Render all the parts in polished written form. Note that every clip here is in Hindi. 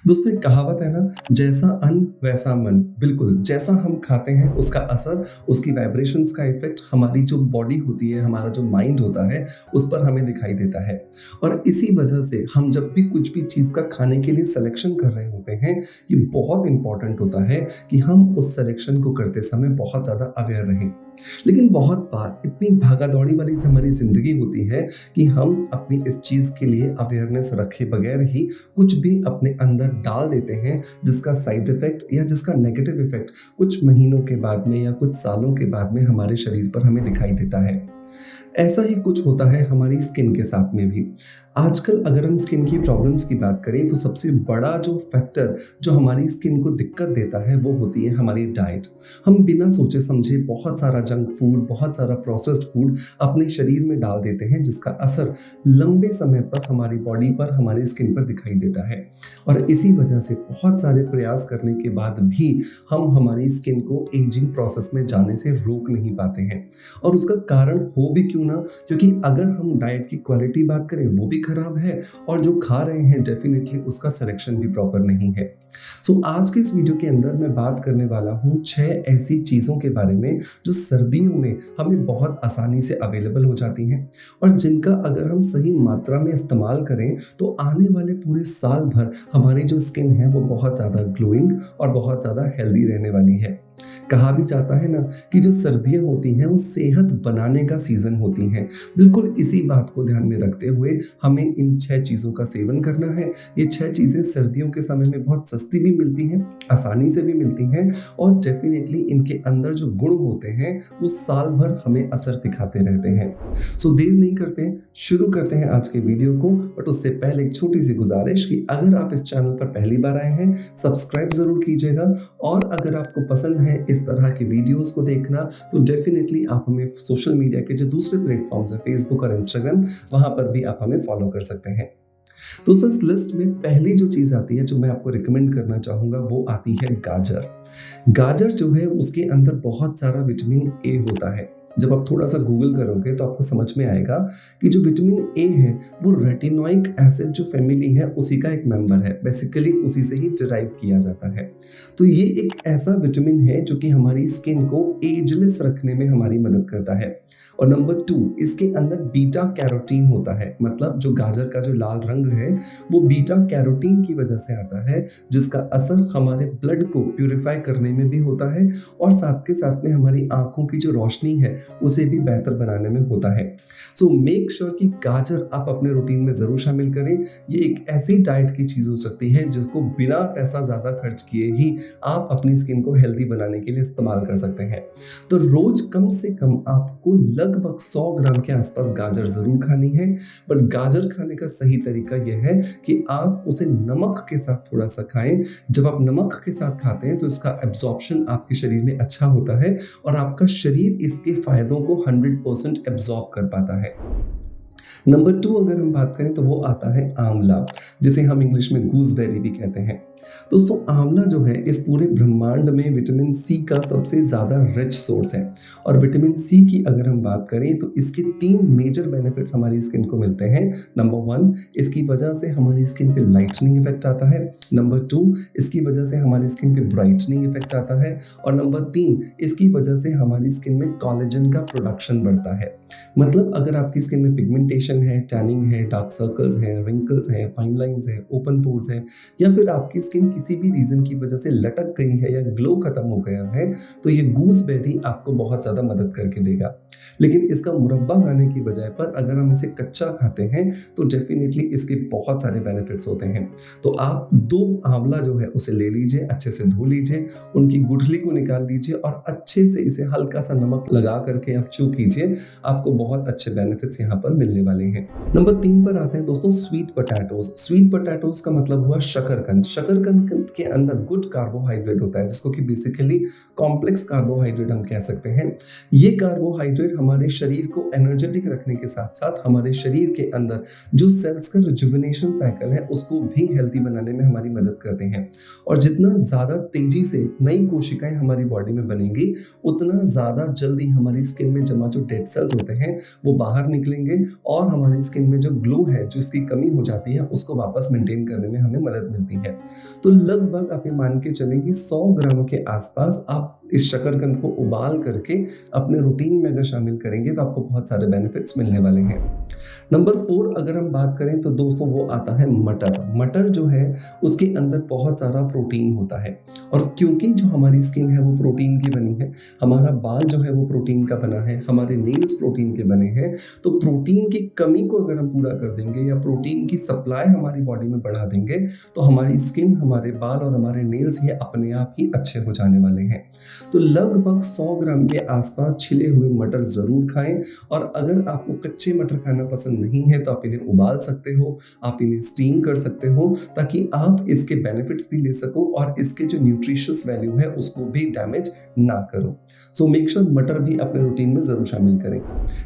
दोस्तों एक कहावत है ना, जैसा अन्न वैसा मन। बिल्कुल, जैसा हम खाते हैं उसका असर, उसकी वाइब्रेशंस का इफ़ेक्ट हमारी जो बॉडी होती है, हमारा जो माइंड होता है, उस पर हमें दिखाई देता है। और इसी वजह से हम जब भी कुछ भी चीज़ का खाने के लिए सिलेक्शन कर रहे होते हैं, ये बहुत इम्पोर्टेंट होता है कि हम उस सिलेक्शन को करते समय बहुत ज़्यादा अवेयर रहें। लेकिन बहुत बार इतनी भागा-दौड़ी वाली हमारी ज़िंदगी होती है कि हम अपनी इस चीज़ के लिए अवेयरनेस रखे बगैर ही कुछ भी अपने अंदर डाल देते हैं, जिसका साइड इफ़ेक्ट या जिसका नेगेटिव इफ़ेक्ट कुछ महीनों के बाद में या कुछ सालों के बाद में हमारे शरीर पर हमें दिखाई देता है। ऐसा ही कुछ होता है हमारी स्किन के साथ में भी। आजकल अगर हम स्किन की प्रॉब्लम्स की बात करें तो सबसे बड़ा जो फैक्टर जो हमारी स्किन को दिक्कत देता है वो होती है हमारी डाइट। हम बिना सोचे समझे बहुत सारा जंक फूड, बहुत सारा प्रोसेस्ड फूड अपने शरीर में डाल देते हैं, जिसका असर लंबे समय पर हमारी बॉडी पर, हमारी स्किन पर दिखाई देता है। और इसी वजह से बहुत सारे प्रयास करने के बाद भी हम हमारी स्किन को एजिंग प्रोसेस में जाने से रोक नहीं पाते हैं। और उसका कारण हो भी क्यों ना, क्योंकि अगर हम डाइट की क्वालिटी बात करें वो भी खराब है, और जो खा रहे हैं डेफिनेटली उसका सिलेक्शन भी प्रॉपर नहीं है। सो आज के इस वीडियो के अंदर मैं बात करने वाला हूँ 6 ऐसी चीज़ों के बारे में जो सर्दियों में हमें बहुत आसानी से अवेलेबल हो जाती हैं, और जिनका अगर हम सही मात्रा में इस्तेमाल करें तो आने वाले पूरे साल भर हमारी जो स्किन है वो बहुत ज़्यादा ग्लोइंग और बहुत ज़्यादा हेल्दी रहने वाली है। कहा भी जाता है ना कि जो सर्दियां होती हैं वो सेहत बनाने का सीजन होती हैं। बिल्कुल इसी बात को ध्यान में रखते हुए हमें इन 6 चीज़ों का सेवन करना है। ये 6 चीज़ें सर्दियों के समय में बहुत सस्ती भी मिलती हैं, आसानी से भी मिलती हैं, और डेफिनेटली इनके अंदर जो गुण होते हैं वो साल भर हमें असर दिखाते रहते हैं। सो देर नहीं करते हैं, शुरू करते हैं आज के वीडियो को। बट उससे पहले एक छोटी सी गुजारिश कि अगर आप इस चैनल पर पहली बार आए हैं, सब्सक्राइब ज़रूर कीजिएगा, और अगर आपको पसंद है इस तरह की वीडियोस को देखना तो डेफिनेटली आप हमें सोशल मीडिया के जो दूसरे प्लेटफॉर्म्स हैं, फेसबुक और इंस्टाग्राम, वहां पर भी आप हमें फॉलो कर सकते हैं। दोस्तों इस लिस्ट में पहली जो चीज़ आती है जो मैं आपको रिकमेंड करना चाहूँगा वो आती है गाजर। गाजर जो है उसके अंदर बहुत सारा विटामिन ए होता है। जब आप थोड़ा सा गूगल करोगे तो आपको समझ में आएगा कि जो विटामिन ए है वो रेटिनोइक एसिड जो फैमिली है उसी का एक मेंबर है, बेसिकली उसी से ही डिराइव किया जाता है। तो ये एक ऐसा विटामिन है जो कि हमारी स्किन को एजलेस रखने में हमारी मदद करता है। और नंबर 2, इसके अंदर बीटा कैरोटीन होता है, मतलब जो गाजर का जो लाल रंग है वो बीटा कैरोटीन की वजह से आता है, जिसका असर हमारे ब्लड को प्यूरिफाई करने में भी होता है, और साथ के साथ में हमारी आंखों की जो रोशनी है उसे भी बेहतर बनाने में होता है। सो मेक श्योर कि गाजर आप अपने रूटीन में जरूर शामिल करें। ये एक ऐसी डाइट की चीज हो सकती है जिसको बिना पैसा ज्यादा खर्च किए ही आप अपनी स्किन को हेल्दी बनाने के लिए इस्तेमाल कर सकते हैं। तो रोज कम से कम आपको लगभग 100 ग्राम के आसपास गाजर जरूर खानी है। बट गाजर खाने का सही तरीका यह है कि आप उसे नमक के साथ थोड़ा सा खाएं। जब आप नमक के साथ खाते हैं तो इसका एब्जॉर्प्शन आपके शरीर में अच्छा होता है, और आपका शरीर इसके फायदों को 100% एब्जॉर्ब कर पाता है। नंबर 2 अगर हम बात करें तो वो आता है आंवला, जिसे हम इंग्लिश में गूसबेरी भी कहते हैं। दोस्तों आंवला जो है इस पूरे ब्रह्मांड में विटामिन सी का सबसे ज्यादा रिच सोर्स है। और विटामिन सी की अगर हम बात करें तो इसके 3 मेजर बेनिफिट्स हमारी स्किन को मिलते हैं। नंबर 1, इसकी वजह से हमारी स्किन पे लाइटनिंग इफेक्ट आता है। नंबर 2, इसकी वजह से हमारी स्किन पे ब्राइटनिंग इफेक्ट आता है। और नंबर 3, इसकी वजह से हमारी स्किन में कोलेजन का प्रोडक्शन बढ़ता है। मतलब अगर आपकी स्किन में पिगमेंटेशन है, टैनिंग है, डार्क सर्कल्स हैं, रिंकल्स हैं, फाइन लाइंस हैं, ओपन पोर्स हैं, या फिर आपकी स्किन किसी भी रीजन की वजह से लटक गई है या ग्लो खत्म हो गया है, तो ये गूसबेरी आपको बहुत ज़्यादा मदद करके देगा। लेकिन इसका मुरब्बा खाने की बजाय पर अगर हम इसे कच्चा खाते हैं तो डेफिनेटली इसके बहुत सारे बेनिफिट्स होते हैं। तो आप 2 आंवला जो है उसे ले लीजिए, अच्छे से धो लीजिए, उनकी गुठली को निकाल लीजिए, और अच्छे से इसे हल्का सा नमक लगा करके आप च्यू कीजिए। आपको बहुत अच्छे बेनिफिट्स यहाँ पर मिलने वाले हैं। नंबर 3 पर आते हैं दोस्तों स्वीट पोटैटोज। स्वीट पोटैटोज का मतलब हुआ शकरकंद। शकरकंद के अंदर गुड कार्बोहाइड्रेट होता है, जिसको कि बेसिकली कॉम्प्लेक्स कार्बोहाइड्रेट हम कह सकते हैं। ये कार्बोहाइड्रेट हमारे शरीर को एनर्जेटिक रखने के साथ साथ हमारे शरीर के अंदर जो सेल्स का रिजुविनेशन साइकिल है उसको भी हेल्दी बनाने में हमारी मदद करते हैं। और जितना ज्यादा तेजी से नई कोशिकाएं हमारी बॉडी में बनेंगी, उतना ज्यादा जल्दी हमारी स्किन में जमा जो डेड सेल्स होते होते हैं वो बाहर निकलेंगे और हमारी स्किन में जो ग्लो है, जो इसकी कमी हो जाती है, उसको वापस मेंटेन करने में हमें मदद मिलती है। तो लगभग आप ये मान के चलें कि 100 ग्राम के आसपास आप इस शकरकंद को उबाल करके अपने रूटीन में अगर शामिल करेंगे तो आपको बहुत सारे बेनिफिट्स मिलने वाले हैं। नंबर 4 अगर हम बात करें तो दोस्तों वो आता है मटर। मटर जो है उसके अंदर बहुत सारा प्रोटीन होता है और क्योंकि जो हमारी स्किन है वो प्रोटीन की बनी है, हमारा बाल जो है वो प्रोटीन का बना है, हमारे नेल्स प्रोटीन के बने हैं, तो प्रोटीन की कमी को अगर हम पूरा कर देंगे या प्रोटीन की सप्लाई हमारी बॉडी में बढ़ा देंगे तो हमारी स्किन, हमारे बाल और हमारे नेल्स ये अपने आप ही अच्छे हो जाने वाले हैं। तो लगभग 100 ग्राम के आसपास छिले हुए मटर जरूर खाएं और अगर आपको कच्चे मटर खाना पसंद नहीं है तो आप इन्हें उबाल सकते हो, आप इन्हें स्टीम कर सकते हो ताकि आप इसके बेनिफिट्स भी ले सको और इसके जो न्यूट्रिशियस वैल्यू है उसको भी डैमेज ना करो। सो मेक श्योर मटर भी अपने रूटीन में जरूर शामिल करें।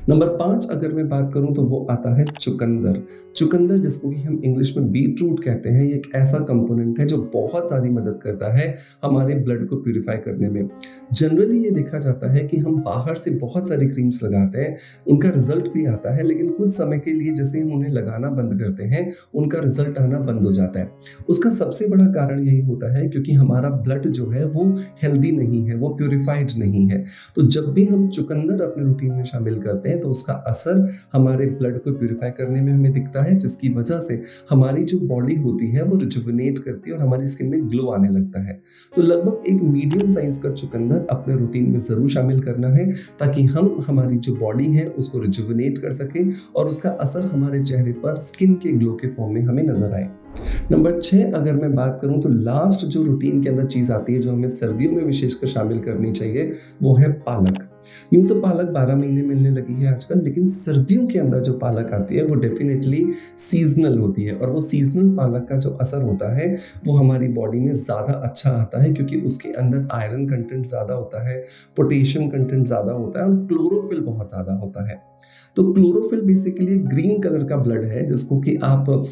नंबर 5 अगर मैं बात करूं तो वो आता है चुकंदर। चुकंदर जिसको कि हम इंग्लिश में बीट रूट कहते हैं, ये एक ऐसा कंपोनेंट है जो बहुत सारी मदद करता है हमारे ब्लड को प्यूरिफाई करने में। जनरली ये देखा जाता है कि हम बाहर से बहुत सारी क्रीम्स लगाते हैं, उनका रिजल्ट भी आता है, लेकिन कुछ समय के लिए जैसे हम उन्हें लगाना बंद करते हैं उनका रिजल्ट आना बंद हो जाता है। उसका सबसे बड़ा कारण यही होता है क्योंकि हमारा ब्लड जो है वो हेल्दी नहीं है, वो प्यूरिफाइड नहीं है। तो जब भी हम चुकंदर अपने रूटीन में शामिल करते हैं तो उसका असर हमारे ब्लड को प्यूरिफाई करने में हमें दिखता है, जिसकी वजह से हमारी जो बॉडी होती है वो रिजुविनेट करती है और हमारी स्किन में ग्लो आने लगता है। तो लगभग एक मीडियम साइज का चुकंदर अपने रूटीन में जरूर शामिल करना है ताकि हम हमारी जो बॉडी है उसको रिजुविनेट कर सकें और उसका असर हमारे चेहरे पर स्किन के ग्लो के फॉर्म में हमें नजर आए। नंबर 6 अगर मैं बात करूं तो लास्ट जो रूटीन के अंदर चीज आती है जो हमें सर्दियों में विशेषकर शामिल करनी चाहिए वो है पालक। यूं तो पालक 12 महीने मिलने लगी है आजकल, लेकिन सर्दियों के अंदर जो पालक आती है वो डेफिनेटली सीजनल होती है और वो सीजनल पालक का जो असर होता है वो हमारी बॉडी में ज़्यादा अच्छा आता है क्योंकि उसके अंदर आयरन कंटेंट ज़्यादा होता है, पोटेशियम कंटेंट ज़्यादा होता है और क्लोरोफिल बहुत ज़्यादा होता है। तो क्लोरोफिल बेसिकली ग्रीन कलर का ब्लड है जिसको कि आप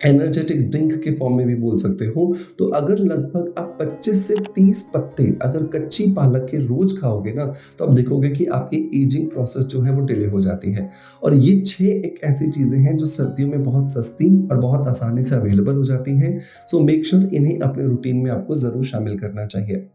एनर्जेटिक ड्रिंक के फॉर्म में भी बोल सकते हो। तो अगर लगभग आप 25 से 30 पत्ते अगर कच्ची पालक के रोज खाओगे ना तो आप देखोगे कि आपकी एजिंग प्रोसेस जो है वो डिले हो जाती है। और ये 6 एक ऐसी चीजें हैं जो सर्दियों में बहुत सस्ती और बहुत आसानी से अवेलेबल हो जाती हैं। सो मेक श्योर इन्हें अपने रूटीन में आपको जरूर शामिल करना चाहिए।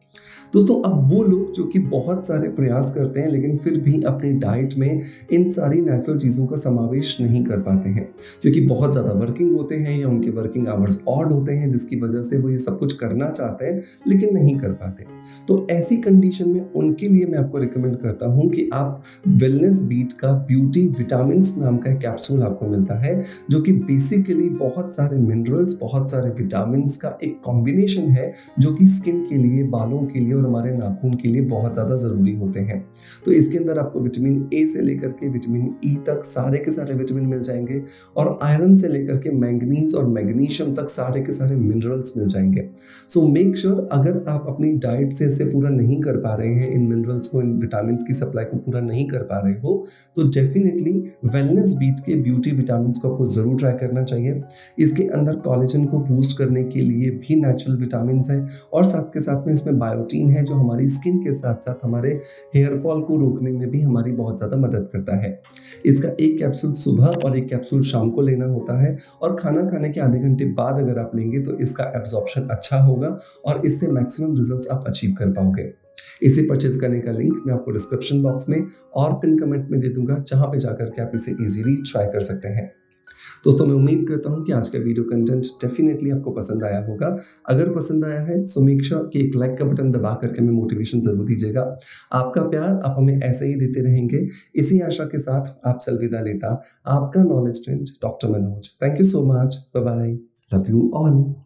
दोस्तों अब वो लोग जो कि बहुत सारे प्रयास करते हैं लेकिन फिर भी अपनी डाइट में इन सारी नेचुरल चीज़ों का समावेश नहीं कर पाते हैं क्योंकि बहुत ज़्यादा वर्किंग होते हैं या उनके वर्किंग आवर्स ऑड होते हैं जिसकी वजह से वो ये सब कुछ करना चाहते हैं लेकिन नहीं कर पाते। तो ऐसी कंडीशन में उनके लिए मैं आपको रिकमेंड करता हूँ कि आप वेलनेस बीट का ब्यूटी विटामिन्स नाम का एक कैप्सूल आपको मिलता है जो कि बेसिकली बहुत सारे मिनरल्स, बहुत सारे विटामिन्स का एक कॉम्बिनेशन है जो कि स्किन के लिए, बालों के लिए और हमारे नाखून के लिए बहुत ज़्यादा ज़रूरी होते हैं। तो इसके अंदर आपको विटामिन ए से लेकर के विटामिन ई तक सारे के सारे विटामिन मिल जाएंगे और आयरन से लेकर के मैंगनीज और मैग्नीशियम तक सारे के सारे मिनरल्स मिल जाएंगे। सो मेक श्योर अगर आप अपनी डाइट से इसे पूरा नहीं कर पा रहे हैं, इन मिनरल्स को, इन विटामिन की सप्लाई को पूरा नहीं कर पा रहे हो तो डेफिनेटली वेलनेस बीट के ब्यूटी विटामिन को आपको ज़रूर ट्राई करना चाहिए। इसके अंदर कोलेजन को बूस्ट करने के लिए भी नेचुरल विटामिन हैं और साथ के साथ में इसमें बायोटीन है जो हमारी स्किन के साथ साथ हमारे हेयर फॉल को रोकने में भी हमारी बहुत ज़्यादा मदद करता है। इसका एक कैप्सूल सुबह और एक कैप्सूल शाम को लेना होता है और खाना खाने के आधे घंटे बाद अगर आप लेंगे तो इसका एब्जॉर्प्शन अच्छा होगा और इससे मैक्सिमम रिजल्ट्स आप अचीव कर पाओगे। इसे परचेज करने का लिंक मैं आपको डिस्क्रिप्शन बॉक्स में और पिन कमेंट में दे दूंगा जहां पे जाकर के आप इसे इजीली ट्राई कर सकते हैं। दोस्तों मैं उम्मीद करता हूं कि आज का वीडियो कंटेंट डेफिनेटली आपको पसंद आया होगा। अगर पसंद आया है सो मेक श्योर कि एक लाइक का बटन दबा करके हमें मोटिवेशन जरूर दीजिएगा। आपका प्यार आप हमें ऐसे ही देते रहेंगे, इसी आशा के साथ आपसे अलविदा लेता आपका knowledge friend doctor Manoj. Thank you so much, bye bye, love you all.